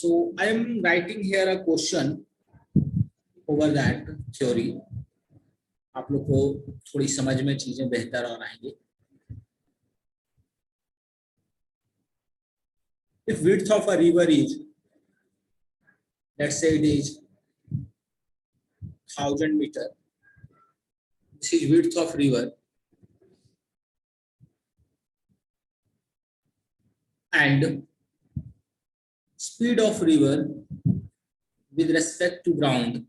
So I am writing here a question over that theory. आप लोग को थोड़ी समझ में चीजें बेहतर और आएंगी. If width of a river is, let's say it is 1000 meter, this is width of river, and speed of river with respect to ground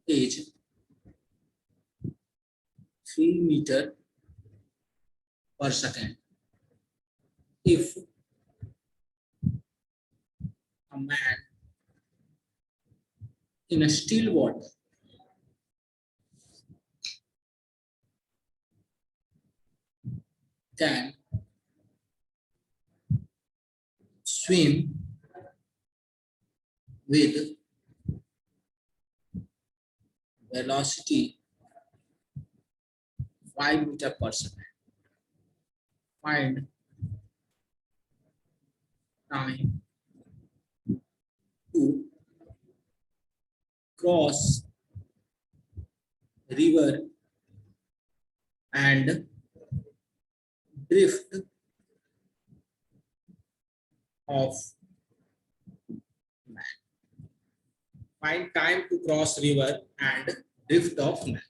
is 3 meter per second. If a man in a still water can swim with velocity 5 meter per second, find time to cross river and drift of man. Find time to cross river and drift of man.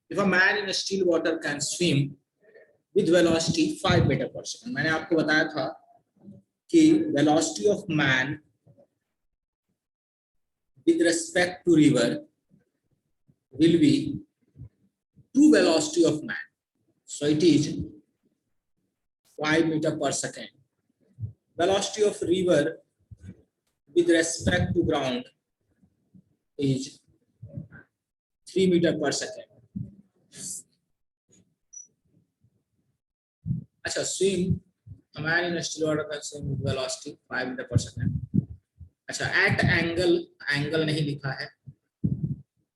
If a man in a still water can swim with velocity 5 meter per second, मैंने आपको बताया था कि velocity of man with respect to river will be true velocity of man. So it is 5 meter per second. Velocity of river with respect to ground is 3 meter per second. अच्छा, swim, a man in a still water can swim with velocity 5 meter per second. अच्छा, at angle नहीं लिखा है,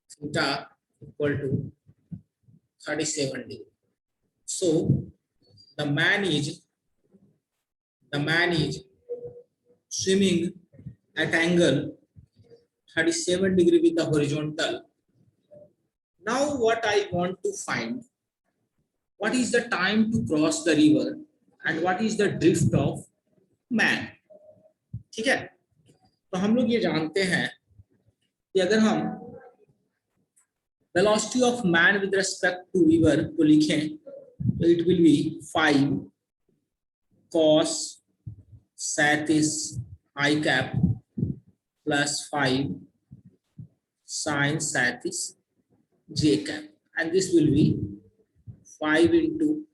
theta equal to 37 degree. So the man is swimming at angle 37 degree with the horizontal. Now what I want to find, what is the time to cross the river and what is the drift of man. ठीक है, तो हम लोग ये जानते हैं कि अगर हम velocity of man with respect to river को लिखें तो it will be 5 cos satis I cap plus 5 sin satis j cap, and this will be 5 into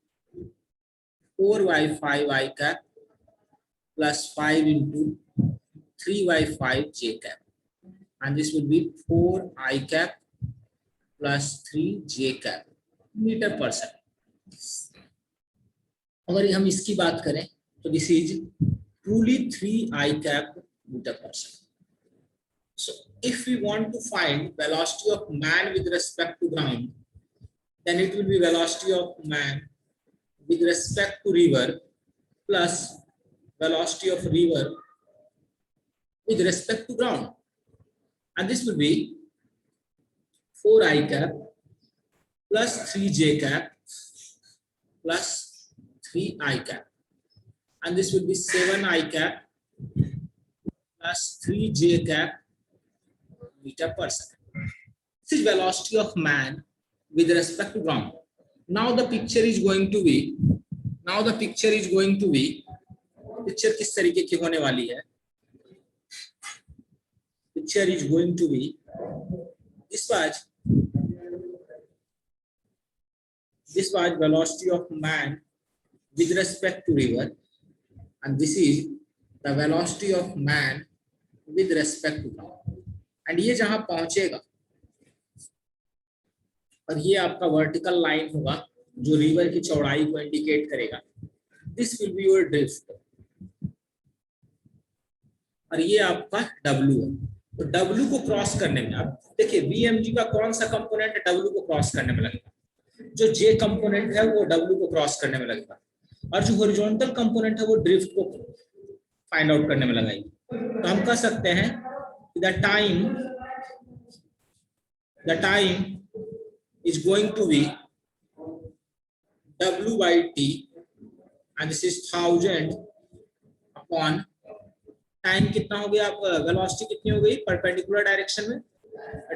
4 by 5 I cap plus 5 into 3 by 5 j cap, and this will be 4 I cap plus 3 j cap meter per second. अगर हम इसकी बात करें तो this is truly 3 I cap meter per second. So if we want to find velocity of man with respect to ground, then it will be velocity of man with respect to river plus velocity of river with respect to ground, and this will be 4 I cap plus 3 j cap plus 3 I cap, and this will be 7 I cap plus 3 j cap meter per second. This is velocity of man with respect to ground. Now the picture is going to be, picture किस तरीके की होने वाली है? Picture is going to be this was velocity of man with respect to river, and this is the velocity of man with respect to ground. And ये जहां पहुंचेगा और ये आपका वर्टिकल लाइन होगा जो रिवर की चौड़ाई को इंडिकेट करेगा. This will be your drift, और ये आपका W है. तो W को क्रॉस करने में, अब देखिए VMG का कौन सा कंपोनेंट W को क्रॉस करने में लगेगा? जो जे कंपोनेंट है वो डब्ल्यू को क्रॉस करने में लगेगा, और जो हॉरिजॉन्टल कंपोनेंट है वो ड्रिफ्ट को फाइंड आउट करने में लगाएगी। तो हम कह सकते हैं the time is going to be W by T, and this is 1000 upon time कितना हो गया, आप वेलोसिटी कितनी हो गई परपेंडिकुलर डायरेक्शन में,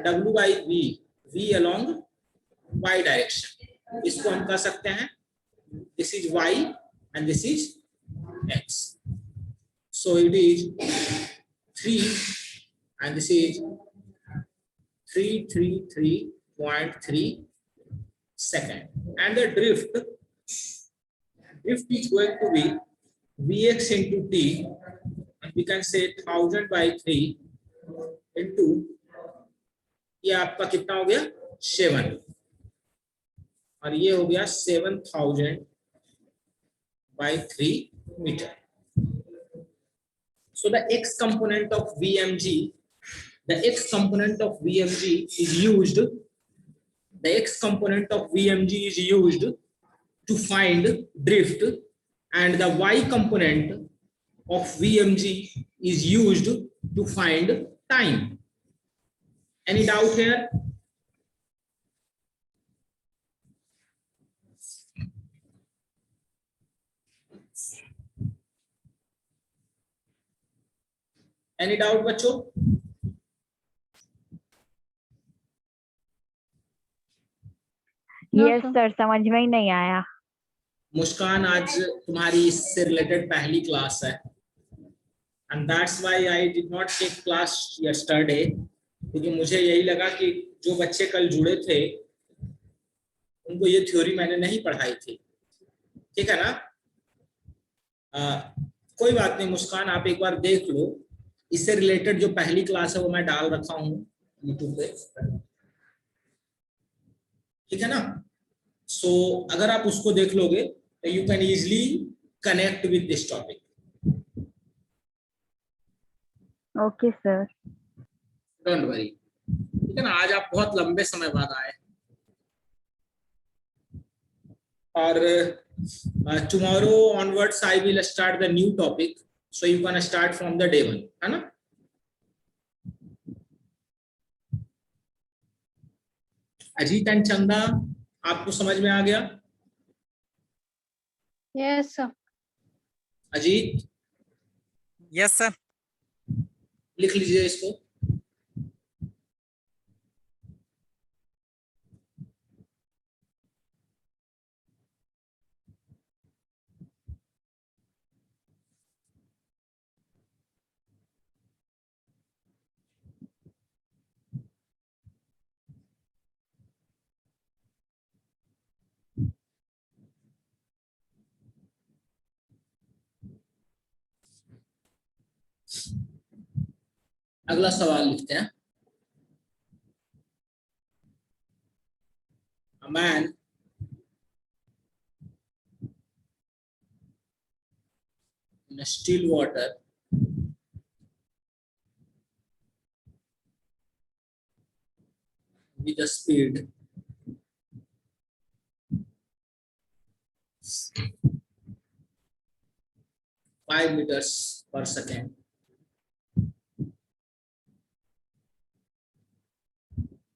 W by V, V along Y direction. इसको हम कह सकते हैं this is Y and this is X, so it is 3 and this is 333.3 second, and the drift is going to be Vx into T, and we can say 1000 by 3 into, ये आपका कितना हो गया 7, और ये हो गया 7000 by 3 meter. So the x component of VMG, the x component of VMG is used, the x component of VMG is used to find drift, and the y component of VMG is used to find time. Any doubt here? Any doubt बच्चों? Yes sir, समझ में ही नहीं आया। मुस्कान, आज तुम्हारी इससे related पहली class है, and that's why I did not take class yesterday, क्योंकि मुझे यही लगा कि जो बच्चे कल जुड़े थे उनको ये थ्योरी मैंने नहीं पढ़ाई थी, ठीक है ना? कोई बात नहीं मुस्कान, आप एक बार देख लो, इससे रिलेटेड जो पहली क्लास है वो मैं डाल रखा हूँ YouTube पे, ठीक है ना? सो अगर आप उसको देख लोगे तो you can easily connect with this topic. Okay sir, don't worry, ठीक है ना? आज आप बहुत लंबे समय बाद आए, और tomorrow onwards I will start the new topic, so you can start from the day 1, है ना? अजीत एंड चंदा, आपको समझ में आ गया? Yes sir. Ajit, yes sir. लिख लीजिए इसको। अगला सवाल लिखते हैं। A man in a still water with a speed 5 meters per second,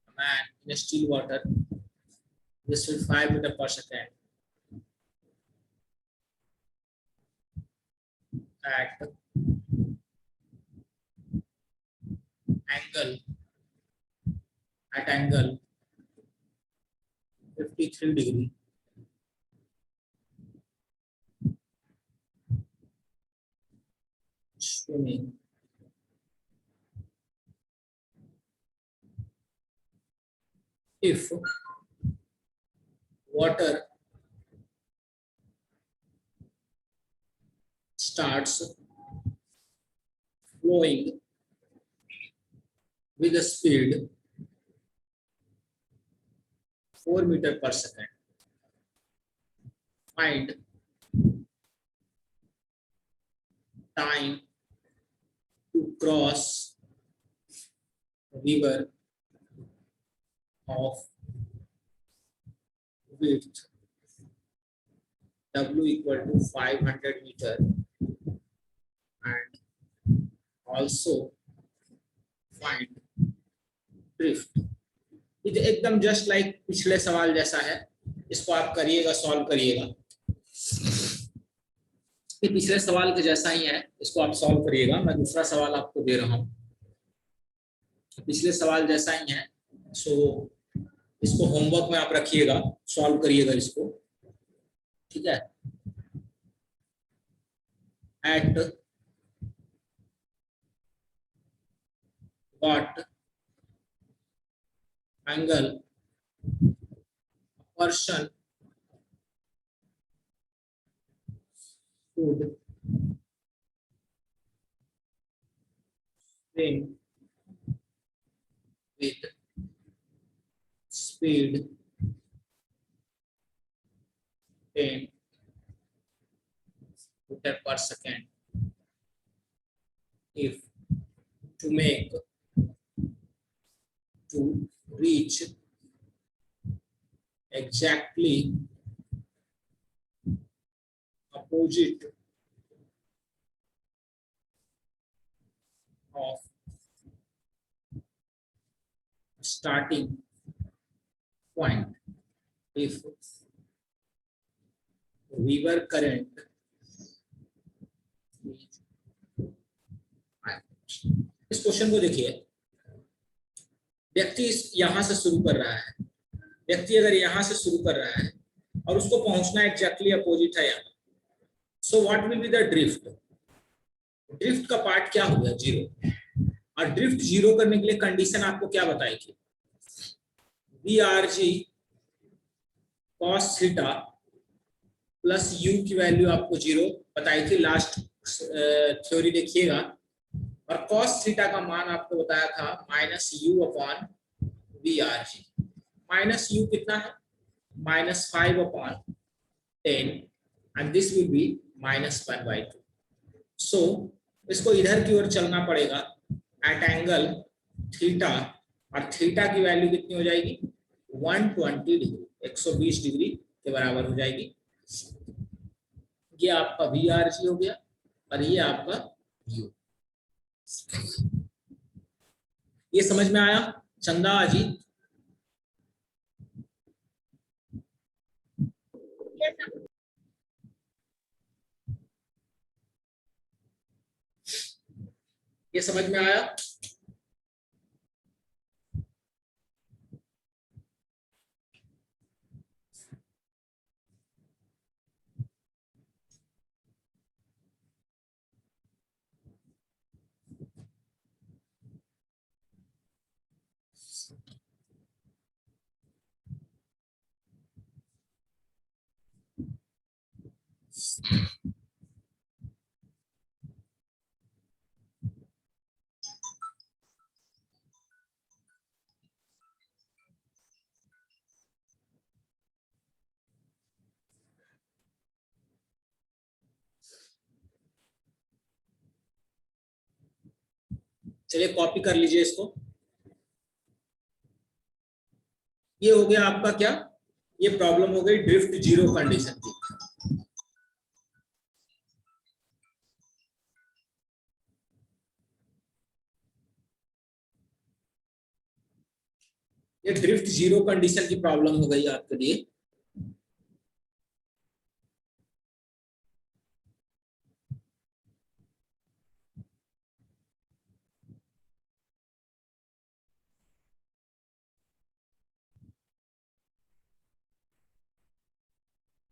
a man in a still water with speed 5 meters per second at angle 53 degree swimming if water starts flowing with a speed 4 meters per second, find time to cross river of width W equal to 500 meter and also find drift. ये एकदम just like पिछले सवाल जैसा है, इसको आप करिएगा, solve करिएगा। ये पिछले सवाल के जैसा ही है, इसको आप सॉल्व करिएगा। मैं दूसरा सवाल आपको दे रहा हूं, पिछले सवाल जैसा ही है, सो इसको होमवर्क में आप रखिएगा, सॉल्व करिएगा इसको, ठीक है। At what angle person should swim with speed 10 meter per second if to reach exactly opposite of starting point if river current इस क्वेश्चन को देखिए, व्यक्ति यहां से शुरू कर रहा है, व्यक्ति अगर यहां से शुरू कर रहा है और उसको पहुंचना एग्जैक्टली अपोजिट है यहाँ, so what will be the drift. Drift का पार्ट क्या हो गया, जीरो। और ड्रिफ्ट जीरो करने के लिए कंडीशन आपको क्या बताई थी, VRG cos theta plus you की वैल्यू आपको जीरो बताई थी, लास्ट थ्योरी देखिएगा। और cos थीटा का मान आपको बताया था minus you upon VRG। Minus you कितना है, -5/10 and this will be -1/2। so इसको इधर की ओर चलना पड़ेगा एट एंगल थीटा, और थीटा की वैल्यू कितनी हो जाएगी, 120 डिग्री, 120 डिग्री के बराबर हो जाएगी। ये आपका VRG हो गया और ये आपका U। ये समझ में आया चंदा अजीत? ये समझ में आया? चलिए कॉपी कर लीजिए इसको। ये हो गया आपका क्या, ये प्रॉब्लम हो गई ड्रिफ्ट जीरो कंडीशन की। ये ड्रिफ्ट जीरो कंडीशन की प्रॉब्लम हो गई आपके लिए।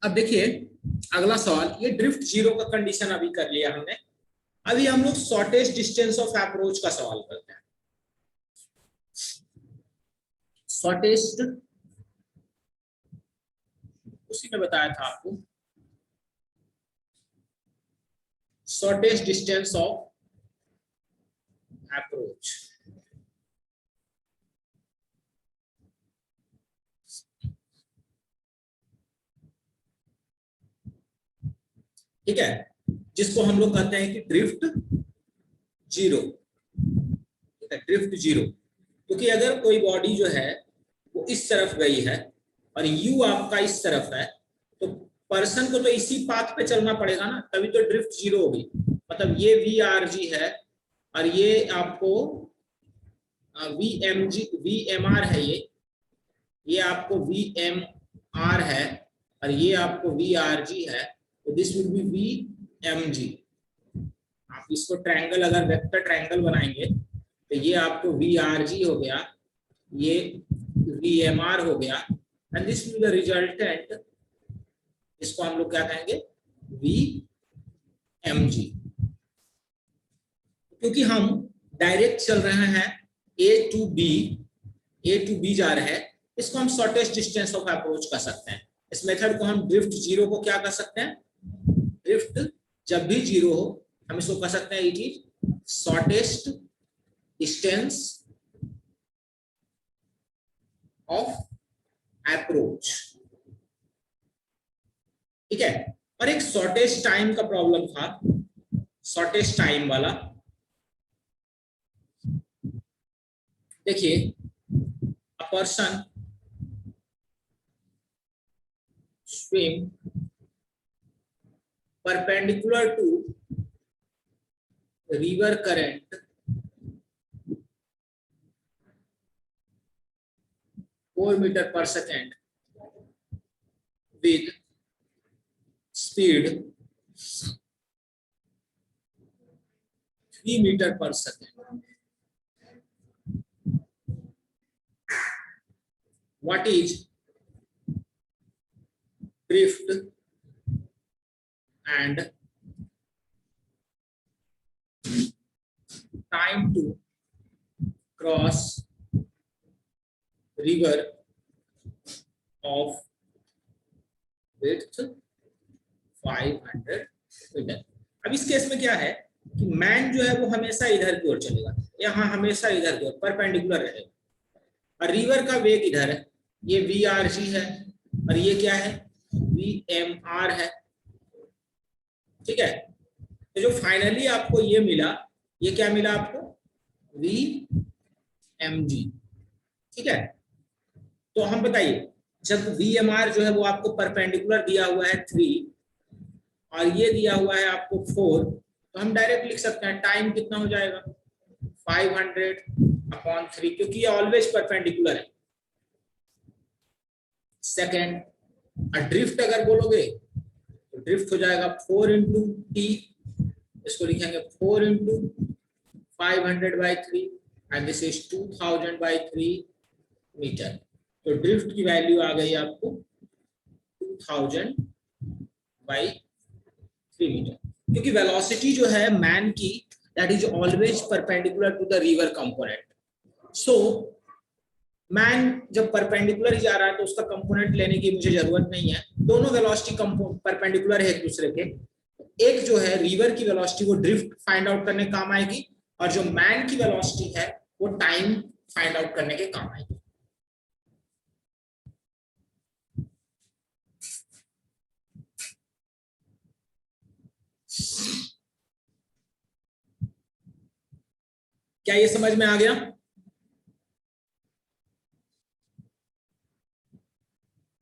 अब देखिए अगला सवाल, ये ड्रिफ्ट जीरो का कंडीशन अभी कर लिया हमने। अभी हम लोग शॉर्टेस्ट डिस्टेंस ऑफ अप्रोच का सवाल करते हैं। शॉर्टेस्ट, उसी में बताया था आपको, शॉर्टेस्ट डिस्टेंस ऑफ अप्रोच। ठीक है, जिसको हम लोग कहते हैं कि ड्रिफ्ट जीरो। ड्रिफ्ट जीरो, क्योंकि अगर कोई बॉडी जो है वो इस तरफ गई है और u आपका इस तरफ है, तो पर्सन को तो इसी पाथ पे चलना पड़ेगा ना, तभी तो ड्रिफ्ट जीरो होगी। मतलब ये VRG है और ये आपको VMR है, ये आपको VMR है और ये आपको VRG है, तो दिस विल बी VMG। आप इसको ट्रायंगल, अगर वेक्टर ट्रायंगल बनाएंगे तो ये आपको VRG हो गया, ये VMR हो गया, and this will the resultant, इसको हम लोग क्या कहेंगे, VMG। क्योंकि हम डायरेक्ट चल रहे हैं, A to B जा रहे हैं, इसको हम शॉर्टेस्ट डिस्टेंस ऑफ अप्रोच कर सकते हैं। इस मेथड को हम ड्रिफ्ट जीरो को क्या कर सकते हैं, ड्रिफ्ट जब भी जीरो हो हम इसको कर सकते हैं, it is shortest distance of approach. ठीक है, और एक शॉर्टेस्ट टाइम का प्रॉब्लम था, शॉर्टेस्ट टाइम वाला। देखिए, a person swim perpendicular to river current (4 meters per second) with speed 3 meters per second. What is drift and time to cross river of width 500 metre? अब इस case में क्या है कि मैन जो है वो हमेशा इधर की ओर चलेगा, यहाँ हमेशा इधर की ओर परपेंडिकुलर रहेगा, और रिवर का वेग इधर है, ये VRG है और ये क्या है, VMR है। ठीक है, तो जो फाइनली आपको ये मिला, ये क्या मिला आपको, VMG। ठीक है, तो हम बताइए, जब VMR जो है वो आपको परपेंडिकुलर दिया हुआ है 3 और ये दिया हुआ है आपको 4, तो हम डायरेक्ट लिख सकते हैं टाइम कितना हो जाएगा, 500/3, क्योंकि ये ऑलवेज परपेंडिकुलर है। सेकेंड, ड्रिफ्ट अगर बोलोगे तो ड्रिफ्ट हो जाएगा 4 × T, इसको लिखेंगे 4 × 500/3 एंड दिस इज 2000/3 मीटर। तो ड्रिफ्ट की वैल्यू आ गई आपको 2000/3 मीटर, क्योंकि वेलोसिटी जो है मैन की, that is always perpendicular to the river component. So man जब परपेंडिकुलर ही जा रहा है तो उसका कंपोनेंट लेने की मुझे जरूरत नहीं है, दोनों वेलोसिटी परपेंडिकुलर है एक दूसरे के। एक जो है रिवर की वेलोसिटी वो ड्रिफ्ट फाइंड आउट करने काम आएगी, और जो मैन की वेलोसिटी है वो टाइम फाइंड आउट करने के काम आएगी। क्या ये समझ में आ गया?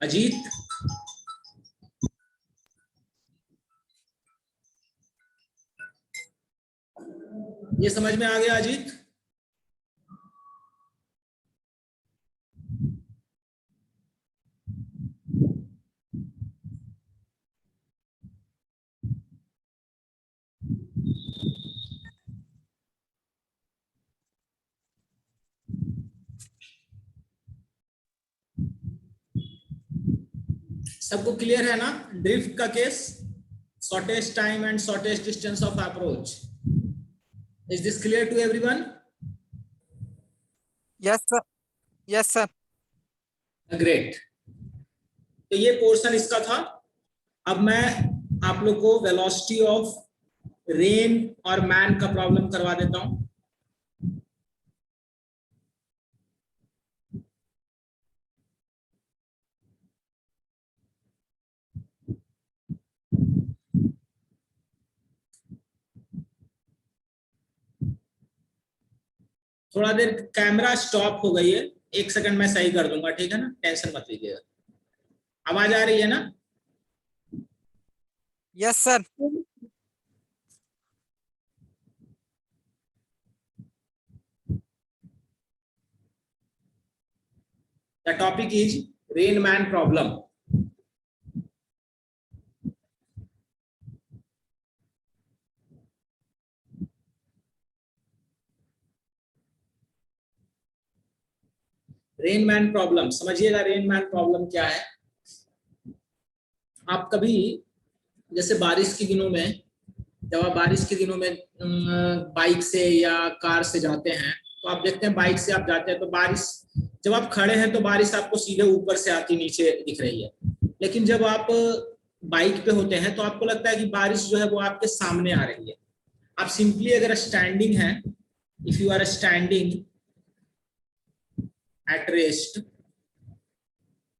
अजीत, ये समझ में आ गया अजीत? सबको क्लियर है ना ड्रिफ्ट का case, shortest time and shortest distance of approach? Is this clear to everyone? Yes, sir. Yes, sir. Great, तो ये पोर्शन इसका था। अब मैं आप लोग को वेलोसिटी ऑफ रेन और मैन का प्रॉब्लम करवा देता हूं। थोड़ा देर कैमरा स्टॉप हो गई है, 1 सेकंड में सही कर दूंगा, ठीक है ना, टेंशन मत लीजिएगा। आवाज आ रही है ना? Yes, sir. The topic is Rain Man problem. Rain man problem समझिएगा। रेन मैन प्रॉब्लम क्या है? आप कभी जैसे बारिश के दिनों में, जब आप बारिश के दिनों में बाइक से या कार से जाते हैं तो आप देखते हैं बाइक से आप जाते हैं तो बारिश, जब आप खड़े हैं तो बारिश आपको सीधे ऊपर से आती नीचे दिख रही है, लेकिन जब आप बाइक पे होते हैं तो आपको लगता है कि बारिश जो है वो आपके सामने आ रही है। आप सिंपली अगर स्टैंडिंग है, if you are standing at rest,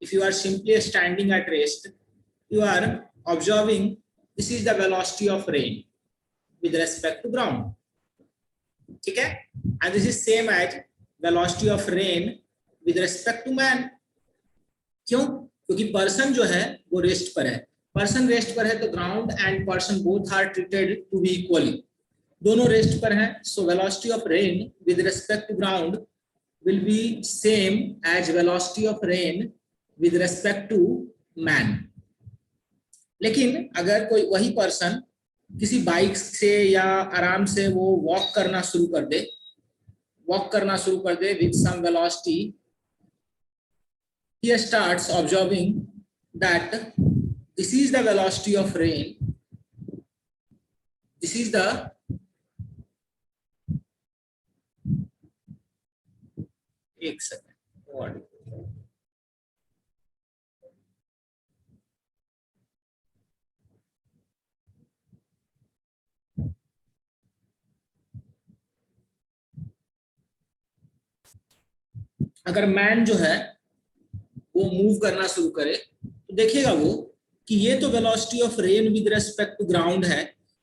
if you are simply standing at rest, you are observing this is the velocity of rain with respect to ground. ठीक है? and this is same as velocity of rain with respect to man. क्यों? क्योंकि person जो है वो rest पर है, person rest पर है तो ground and person both are treated to be equally, दोनों रेस्ट पर हैं। so velocity of rain with respect to ground will be same as velocity of rain with respect to man. लेकिन अगर कोई वही पर्सन किसी बाइक से या आराम से वो वॉक करना शुरू कर दे with some velocity, he starts observing that this is the velocity of rain, this is the एक सेकंड, अगर मैन जो है वो मूव करना शुरू करे तो देखिएगा वो कि ये तो velocity of rain with respect to ground है,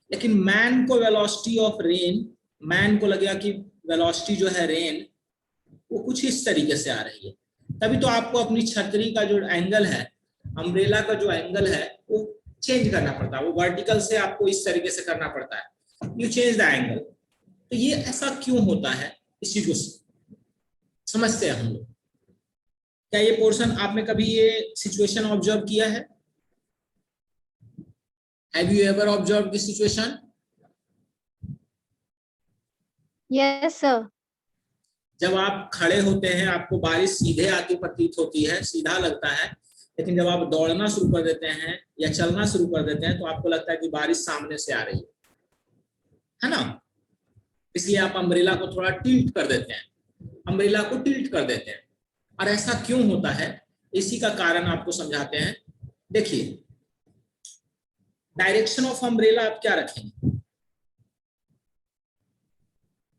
लेकिन मैन को वेलोसिटी ऑफ रेन, मैन को लगेगा कि वेलोसिटी जो है रेन वो कुछ इस तरीके से आ रही है। तभी तो आपको अपनी छतरी का जो एंगल है, अम्ब्रेला का जो एंगल है वो चेंज करना पड़ता है, वो वर्टिकल से आपको इस तरीके से करना पड़ता है, यू चेंज द एंगल। तो ये ऐसा क्यों होता है, इस चीज को समझते हैं हम लोग। क्या ये पोर्शन आपने कभी ये सिचुएशन ऑब्जर्व किया है? Have you ever observe this situation? Yes sir. जब आप खड़े होते हैं आपको बारिश सीधे आती प्रतीत होती है, सीधा लगता है, लेकिन जब आप दौड़ना शुरू कर देते हैं या चलना शुरू कर देते हैं तो आपको लगता है कि बारिश सामने से आ रही है ना? इसलिए आप अम्ब्रेला को थोड़ा टिल्ट कर देते हैं, अम्ब्रेला को टिल्ट कर देते हैं। और ऐसा क्यों होता है, इसी का कारण आपको समझाते हैं। देखिए, डायरेक्शन ऑफ अम्ब्रेला आप क्या रखेंगे?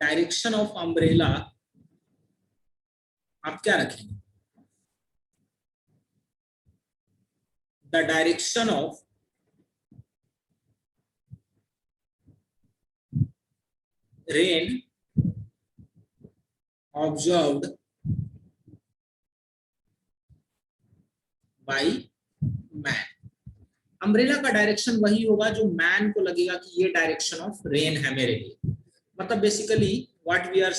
डायरेक्शन ऑफ अम्ब्रेला आप क्या रखेंगे? The direction of rain observed by man. Umbrella का डायरेक्शन वही होगा जो मैन को लगेगा कि ये डायरेक्शन ऑफ रेन है मेरे लिए। मतलब basically what we are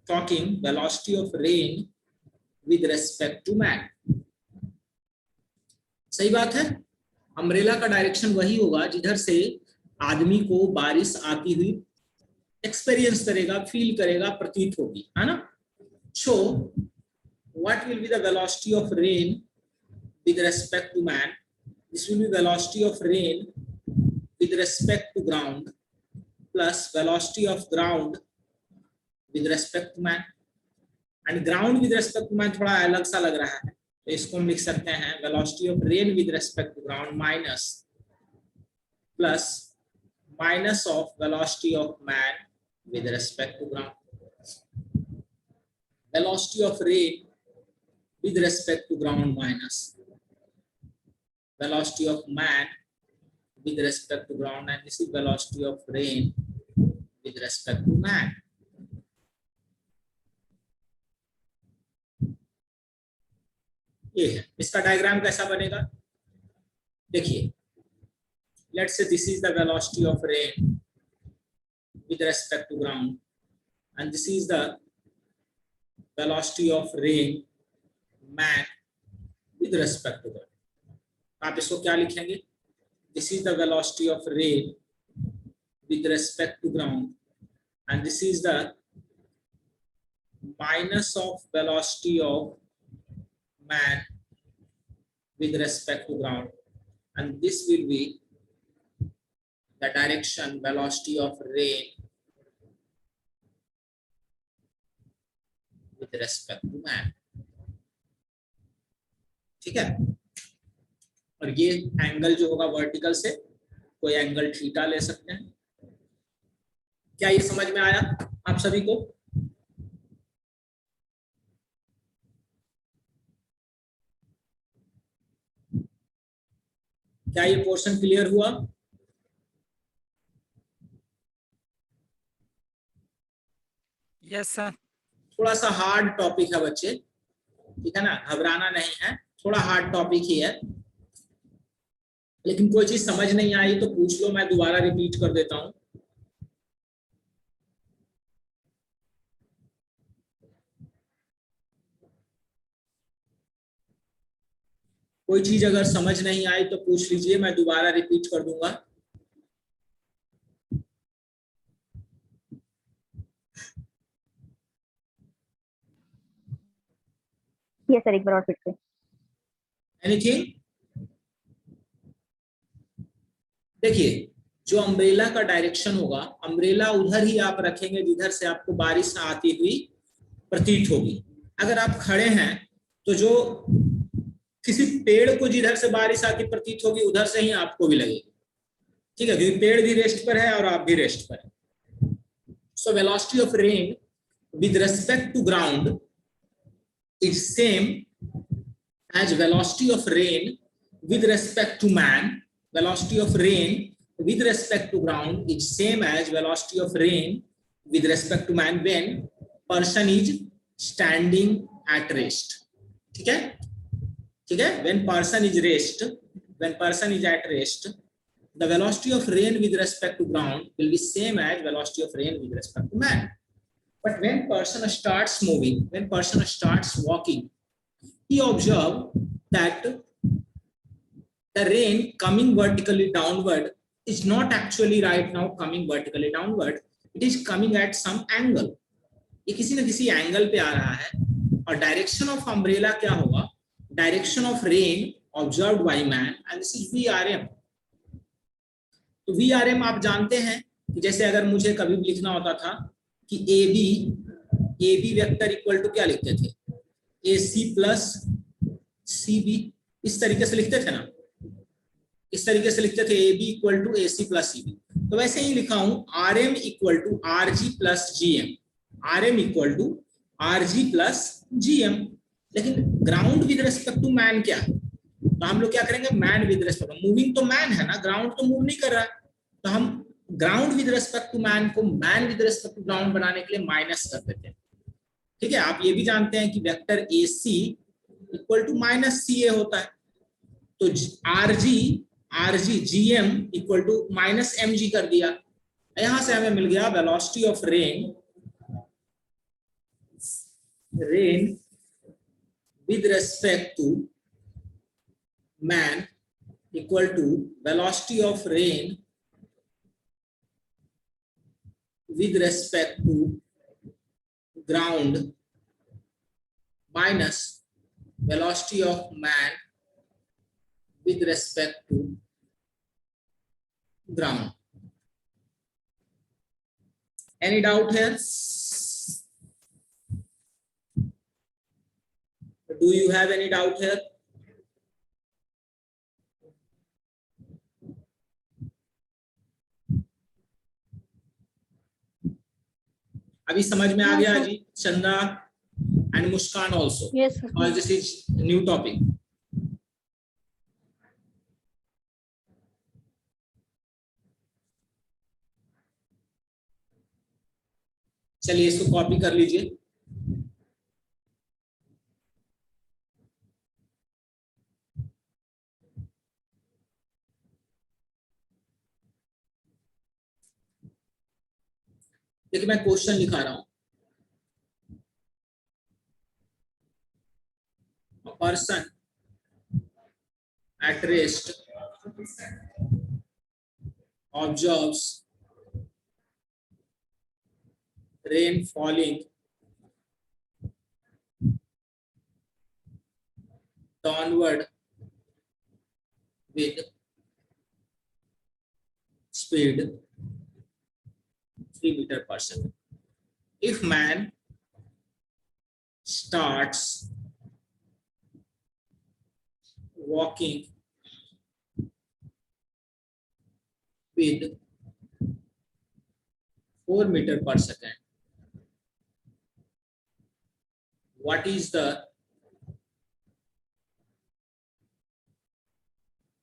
talking, velocity of rain with respect to man. सही बात है? अम्ब्रेला का डायरेक्शन वही होगा जिधर से आदमी को बारिश आती हुई एक्सपीरियंस करेगा, फील करेगा, प्रतीत होगी, है ना? So what will be the velocity of rain with respect to man? This will be velocity of rain with respect to ground plus velocity of ground with respect to man. And ground with respect to man थोड़ा अलग सा लग रहा है, तो इसको हम लिख सकते हैं velocity of rain with respect to ground minus plus minus of velocity of man with respect to ground. Velocity of rain with respect to ground minus velocity of man with respect to ground, and this is velocity of rain with respect to man. ये है। इसका diagram कैसा बनेगा, देखिए, let's say this is the velocity of rain with respect to ground and this is the velocity of rain man with respect to ground. आप इसको क्या लिखेंगे, this is the velocity of rain with respect to ground and this is the minus of velocity of man with respect to ground and this will be the direction velocity of rain with respect to man. ठीक है, और ये angle जो होगा vertical से कोई angle theta ले सकते हैं। क्या ये समझ में आया आप सभी को? क्या ये पोर्शन क्लियर हुआ? Yes sir. थोड़ा सा हार्ड टॉपिक है बच्चे, ठीक है ना, घबराना नहीं है, थोड़ा हार्ड टॉपिक ही है, लेकिन कोई चीज समझ नहीं आई तो पूछ लो, मैं दोबारा रिपीट कर देता हूं। कोई चीज अगर समझ नहीं आई तो पूछ लीजिए, मैं दोबारा रिपीट कर दूंगा। ये सर एक बार और फिर से। एनीथिंग? देखिए, जो अम्ब्रेला का डायरेक्शन होगा, अम्ब्रेला उधर ही आप रखेंगे जिधर से आपको बारिश आती हुई प्रतीत होगी। अगर आप खड़े हैं तो जो किसी पेड़ को जिधर से बारिश आती प्रतीत होगी उधर से ही आपको भी लगेगी, ठीक है, क्योंकि पेड़ भी रेस्ट पर है और आप भी रेस्ट पर है। So velocity of rain with respect to ground is same as velocity of rain with respect to man. Velocity of rain with respect to ground is same as velocity of rain with respect to man when person is standing at rest. ठीक है, ठीक है, when person is rest, when person is at rest, the velocity of rain with respect to ground will be same as velocity of rain with respect to man. But when person starts moving, when person starts walking, he observe that the rain coming vertically downward is not actually right now coming vertically downward, it is coming at some angle. ये किसी न किसी angle पे आ रहा है, और direction of umbrella क्या होगा, direction of rain observed by man and this is VRM. तो VRM आप जानते हैं कि जैसे अगर मुझे कभी भी लिखना होता था कि AB वेक्टर इक्वल टू क्या लिखते थे, AC प्लस CB, इस तरीके से लिखते थे ना, इस तरीके से लिखते थे AB equal to AC plus CB। तो वैसे ही लिखा हूं RM equal to RG plus GM, RM equal to RG plus GM। लेकिन ground with respect to man क्या है, तो हम लोग क्या करेंगे, मैन विद रिस्पेक्ट, मूविंग तो मैन है ना, ग्राउंड तो मूव नहीं कर रहा है, तो हम ground with respect to man को man with respect to ground बनाने के लिए माइनस कर देते हैं। ठीक है, आप ये भी जानते हैं कि vector AC equal to minus CA होता है, तो RG GM equal to minus MG कर दिया। यहां से हमें मिल गया velocity of rain with respect to man equal to velocity of rain with respect to ground minus velocity of man with respect to ground. Any doubt here? Do you have any doubt here? अभी समझ में आ गया जी, चंदा and Muskan also. Yes, sir. Because this is new topic. चलिए इसको copy कर लीजिए। देखिए मैं क्वेश्चन लिखा रहा हूं। A person at rest observes rain falling downward with speed 3 meter per second. If man starts walking with 4 meter per second, what is the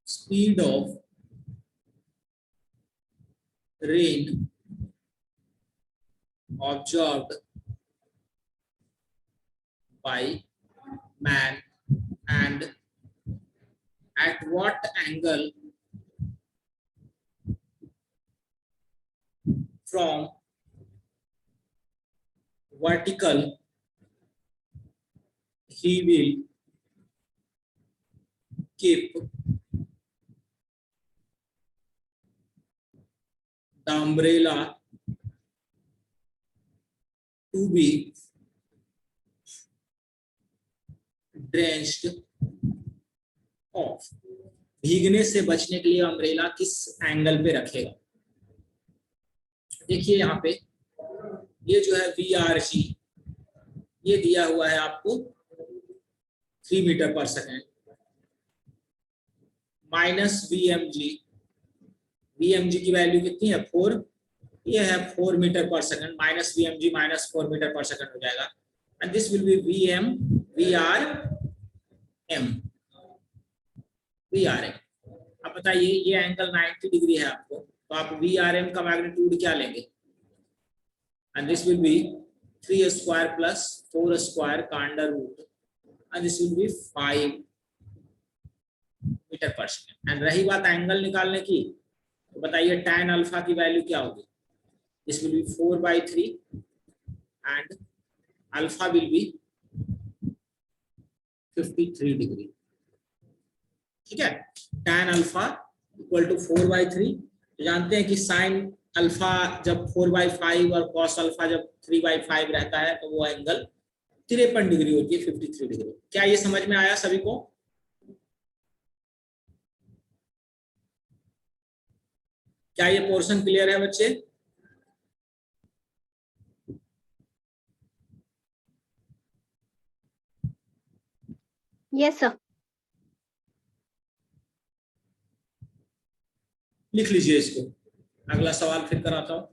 speed of rain observed by man, and at what angle from vertical he will keep the umbrella to be drenched off. भीगने से बचने के लिए umbrella किस angle पे रखेगा? देखिए यहाँ पे ये जो है VRG ये दिया हुआ है आपको 3 मीटर पर सेकेंड माइनस VMG की वैल्यू कितनी है 4, ये है 4 मीटर पर second minus VMG minus 4 metre पर सेकेंड हो जाएगा and this will be VRM। अब बताइए ये एंगल 90 डिग्री है आपको, तो आप VRM का मैग्नीट्यूड क्या लेंगे? And this will be 3 square plus 4 square का under root and this will be 5 metre पर सेकेंड। एंड रही बात एंगल निकालने की, तो बताइए tan अल्फा की वैल्यू क्या होगी? This will B 4/3 and alpha will be 53 degree. ठीक है, tan अल्फा इक्वल टू 4/3। तो जानते हैं कि साइन अल्फा जब 4/5 और कॉस अल्फा जब 3/5 रहता है तो वो एंगल 53 डिग्री होती है, 53 डिग्री। क्या ये समझ में आया सभी को? क्या ये पोर्शन क्लियर है बच्चे? Yes sir. लिख लीजिए इसको, अगला सवाल फिर कराता हूं।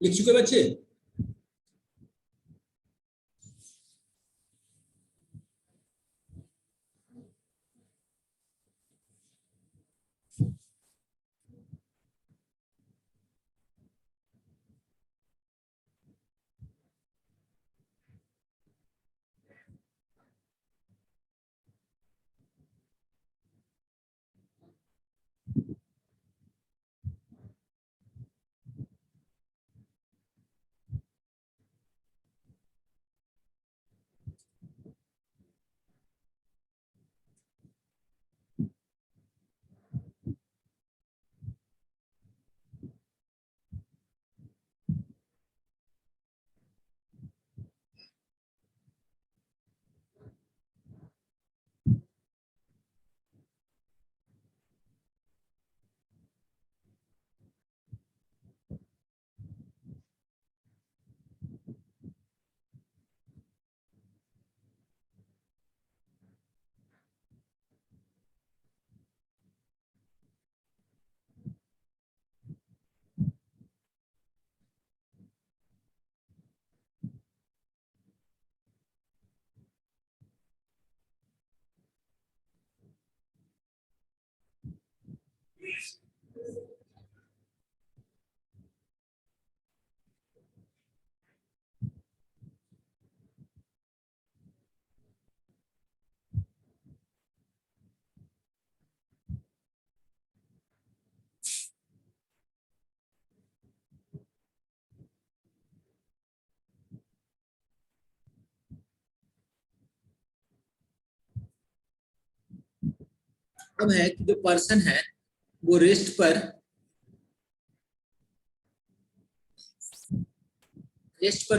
लिख चुके बच्चे? अब है कि जो पर्सन है वो रेस्ट पर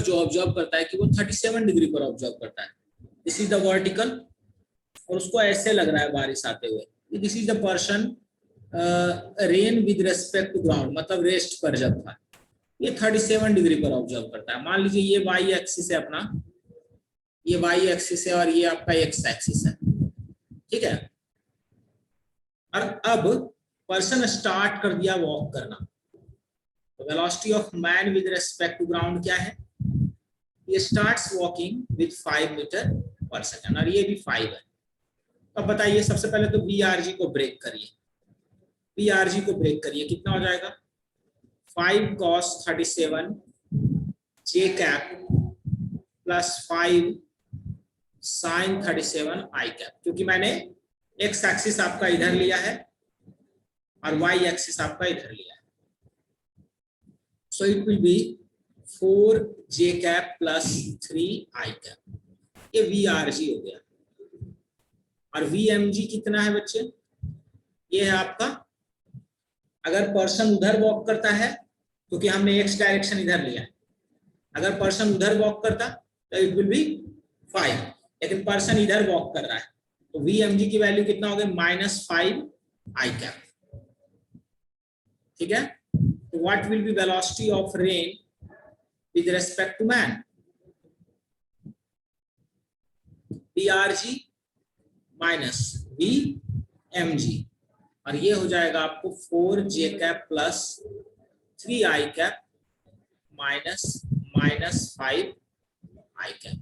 जो ऑब्जर्व करता है कि वो 37 डिग्री पर ऑब्जर्व करता है, दिस इज द वर्टिकल, और उसको ऐसे लग रहा है बारिश आते हुए, this is the person rain with respect to ground, मतलब रेस्ट पर जब था, ये 37 डिग्री पर ऑब्जर्व करता है। मान लीजिए ये वाई एक्सिस है अपना, ये वाई एक्सिस है और ये आपका एक्स एक्सिस है, ठीक है। और अब पर्सन स्टार्ट कर दिया वॉक करना, तो velocity of man with respect to ground क्या है, ये स्टार्ट्स वॉकिंग विद 5 मीटर पर सेकंड, और ये भी 5 है। अब बताइए, सबसे पहले तो VRG को ब्रेक करिए, VRG को ब्रेक करिए, कितना हो जाएगा 5 cos 37 j cap plus 5 sin 37 I cap, क्योंकि मैंने x एक्सिस आपका इधर लिया है और y एक्सिस आपका इधर लिया है, so it will be 4 j cap plus 3 I cap, ये VRG हो गया। और VMG कितना है बच्चे, ये है आपका, अगर पर्सन उधर वॉक करता है क्योंकि हमने x डायरेक्शन इधर लिया है, अगर पर्सन उधर वॉक करता तो इट विल बी 5, लेकिन पर्सन इधर वॉक कर रहा है तो VMG की वैल्यू कितना हो गया -5 I कैप, ठीक है। तो what will be velocity of rain with respect to man, VRG minus VMG, और ये हो जाएगा आपको 4 j cap plus 3 I cap minus -5 I cap,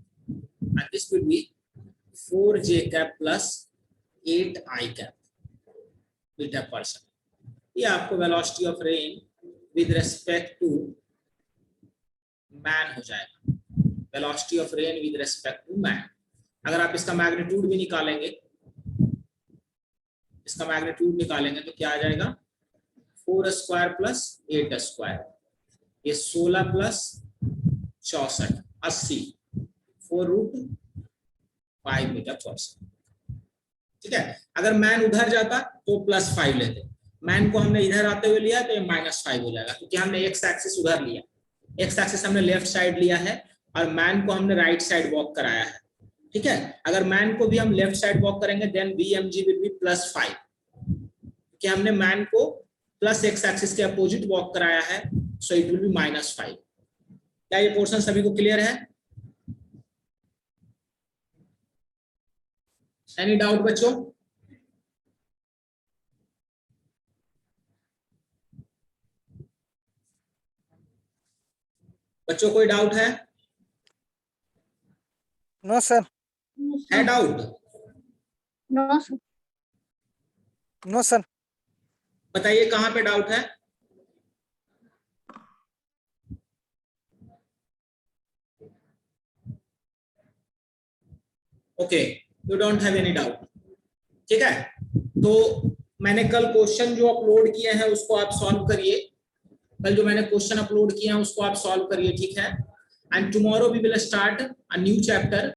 and this will be 4 j cap plus 8 I cap metre पर second. ये आपको velocity of rain with respect to man हो जाएगा, velocity of rain with respect to man. अगर आप इसका magnitude भी निकालेंगे, इसका मैग्नीट्यूड निकालेंगे तो क्या आ जाएगा 4 स्क्वायर प्लस 8 स्क्वायर, ये 16 प्लस 64 80, 4√5 मीटर पर सेकंड, ठीक है। अगर मैन उधर जाता तो +5 लेते, मैन को हमने इधर आते हुए लिया तो ये -5 हो जाएगा, क्योंकि हमने एक्स एक्सिस उधर लिया, एक्स एक्सिस हमने लेफ्ट साइड लिया है और मैन को हमने राइट साइड वॉक कराया है, ठीक है। अगर मैन को भी हम लेफ्ट साइड वॉक करेंगे देन VMG विल बी +5, कि हमने मैन को प्लस एक्स एक्सिस के अपोजिट वॉक कराया है, सो इट विल बी -5। क्या ये पोर्शन सभी को क्लियर है? एनी डाउट बच्चों? बच्चों कोई डाउट है? No sir. है doubt? No sir. No sir. बताइए कहां पे डाउट है? Okay, you don't have any doubt, ठीक है। तो मैंने कल क्वेश्चन जो अपलोड किए हैं उसको आप सॉल्व करिए, कल जो मैंने क्वेश्चन अपलोड किए हैं उसको आप सॉल्व करिए, ठीक है। And tomorrow we will start a new chapter